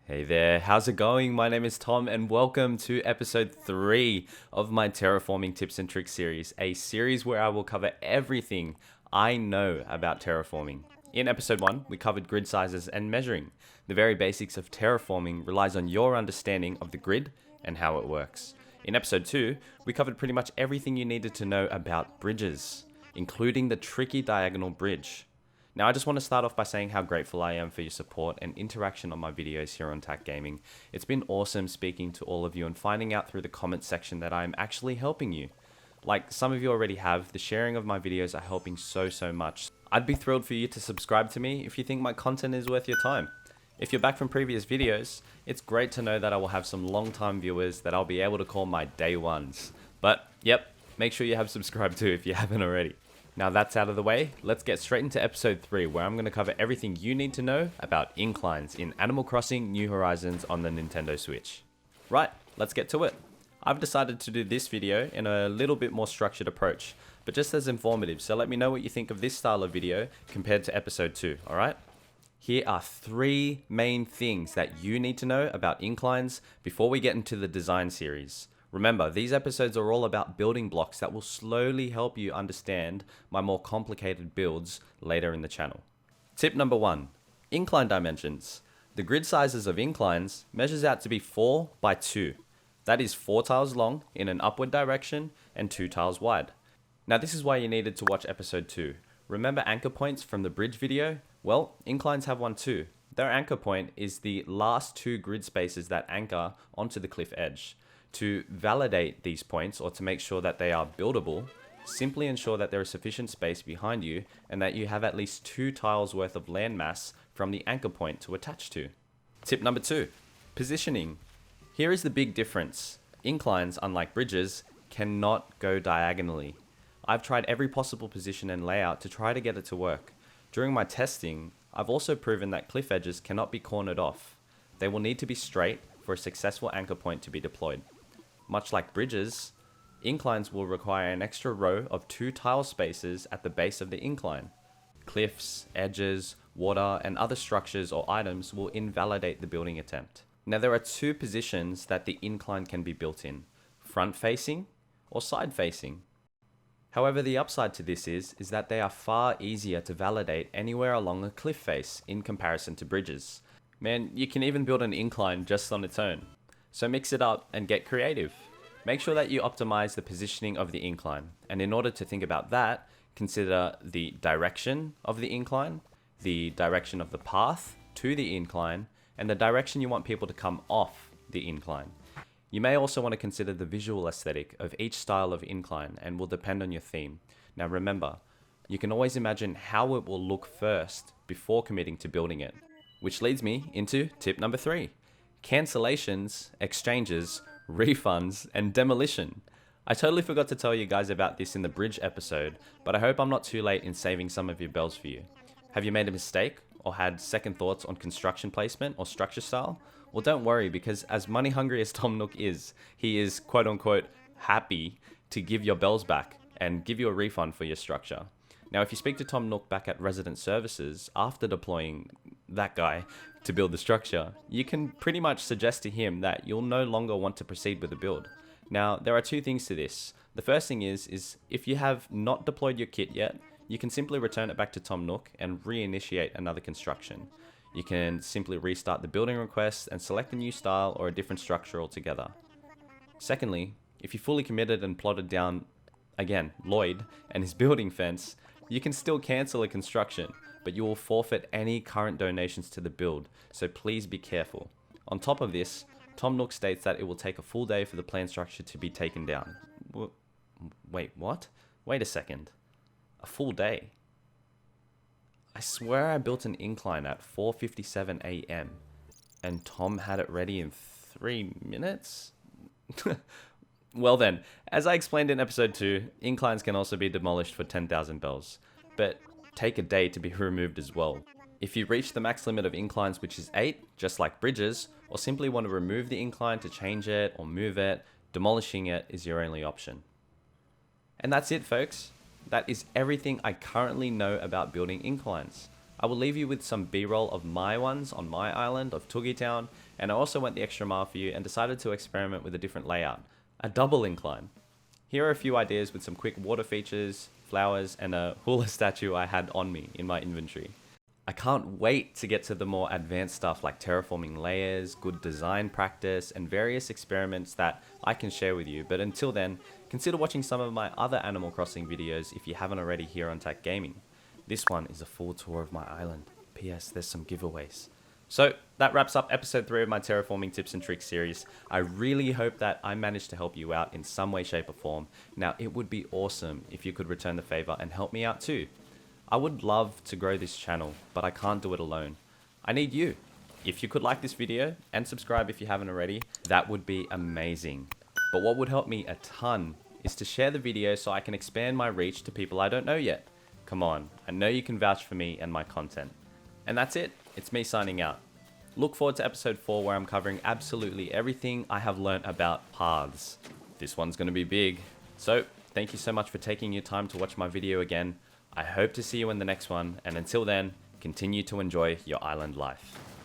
Hey there, how's it going? My name is Tom and welcome to episode 3 of my Terraforming Tips and Tricks series, a series where I will cover everything I know about terraforming. In episode 1, we covered grid sizes and measuring. The very basics of terraforming relies on your understanding of the grid and how it works. In episode 2, we covered pretty much everything you needed to know about bridges, including the tricky diagonal bridge. Now, I just want to start off by saying how grateful I am for your support and interaction on my videos here on TAC Gaming. It's been awesome speaking to all of you and finding out through the comment section that I'm actually helping you. Like some of you already have, the sharing of my videos are helping so much. I'd be thrilled for you to subscribe to me if you think my content is worth your time. If you're back from previous videos, it's great to know that I will have some long-time viewers that I'll be able to call my day ones. But, yep, make sure you have subscribed too if you haven't already. Now that's out of the way, let's get straight into episode 3 where I'm going to cover everything you need to know about inclines in Animal Crossing New Horizons on the Nintendo Switch. Right, let's get to it. I've decided to do this video in a little bit more structured approach, but just as informative, so let me know what you think of this style of video compared to episode 2, alright? Here are 3 main things that you need to know about inclines before we get into the design series. Remember, these episodes are all about building blocks that will slowly help you understand my more complicated builds later in the channel. Tip number 1, incline dimensions. The grid sizes of inclines measures out to be 4 by 2. That is 4 tiles long in an upward direction and 2 tiles wide. Now this is why you needed to watch episode 2. Remember anchor points from the bridge video? Well, inclines have one too. Their anchor point is the last 2 grid spaces that anchor onto the cliff edge. To validate these points or to make sure that they are buildable, simply ensure that there is sufficient space behind you and that you have at least 2 tiles worth of landmass from the anchor point to attach to. Tip number 2, positioning. Here is the big difference. Inclines, unlike bridges, cannot go diagonally. I've tried every possible position and layout to try to get it to work. During my testing, I've also proven that cliff edges cannot be cornered off. They will need to be straight for a successful anchor point to be deployed. Much like bridges, inclines will require an extra row of 2 tile spaces at the base of the incline. Cliffs, edges, water, and other structures or items will invalidate the building attempt. Now there are 2 positions that the incline can be built in, front facing or side facing. However, the upside to this is that they are far easier to validate anywhere along a cliff face in comparison to bridges. Man, you can even build an incline just on its own. So mix it up and get creative. Make sure that you optimize the positioning of the incline. And in order to think about that, consider the direction of the incline, the direction of the path to the incline, and the direction you want people to come off the incline. You may also want to consider the visual aesthetic of each style of incline and will depend on your theme. Now remember, you can always imagine how it will look first before committing to building it. Which leads me into tip number 3. Cancellations, exchanges, refunds, and demolition. I totally forgot to tell you guys about this in the bridge episode, but I hope I'm not too late in saving some of your bells for you. Have you made a mistake or had second thoughts on construction placement or structure style? Well, don't worry, because as money hungry as Tom Nook is, he is quote unquote happy to give your bells back and give you a refund for your structure. Now, if you speak to Tom Nook back at Resident Services after deploying that guy to build the structure, you can pretty much suggest to him that you'll no longer want to proceed with the build. Now, there are 2 things to this. The first thing is if you have not deployed your kit yet, you can simply return it back to Tom Nook and reinitiate another construction. You can simply restart the building request and select a new style or a different structure altogether. Secondly, if you fully committed and plotted down, again, Lloyd and his building fence, you can still cancel a construction, but you will forfeit any current donations to the build, so please be careful. On top of this, Tom Nook states that it will take a full day for the plan structure to be taken down. Wait, what? Wait a second. A full day? I swear I built an incline at 4:57 AM, and Tom had it ready in 3 minutes? Well then, as I explained in episode 2, inclines can also be demolished for 10,000 bells, but take a day to be removed as well. If you reach the max limit of inclines, which is 8, just like bridges, or simply want to remove the incline to change it or move it, demolishing it is your only option. And that's it, folks. That is everything I currently know about building inclines. I will leave you with some B-roll of my ones on my island of Toogie Town, and I also went the extra mile for you and decided to experiment with a different layout, a double incline. Here are a few ideas with some quick water features, flowers, and a hula statue I had on me in my inventory. I can't wait to get to the more advanced stuff like terraforming layers, good design practice, and various experiments that I can share with you. But until then, consider watching some of my other Animal Crossing videos if you haven't already here on TAC Gaming. This one is a full tour of my island. P.S. There's some giveaways. So that wraps up episode 3 of my terraforming tips and tricks series. I really hope that I managed to help you out in some way, shape or form. Now it would be awesome if you could return the favor and help me out too. I would love to grow this channel, but I can't do it alone. I need you. If you could like this video and subscribe if you haven't already, that would be amazing. But what would help me a ton is to share the video so I can expand my reach to people I don't know yet. Come on, I know you can vouch for me and my content. And that's it. It's me signing out. Look forward to episode 4 where I'm covering absolutely everything I have learnt about paths. This one's going to be big. So thank you so much for taking your time to watch my video again. I hope to see you in the next one, and until then, continue to enjoy your island life.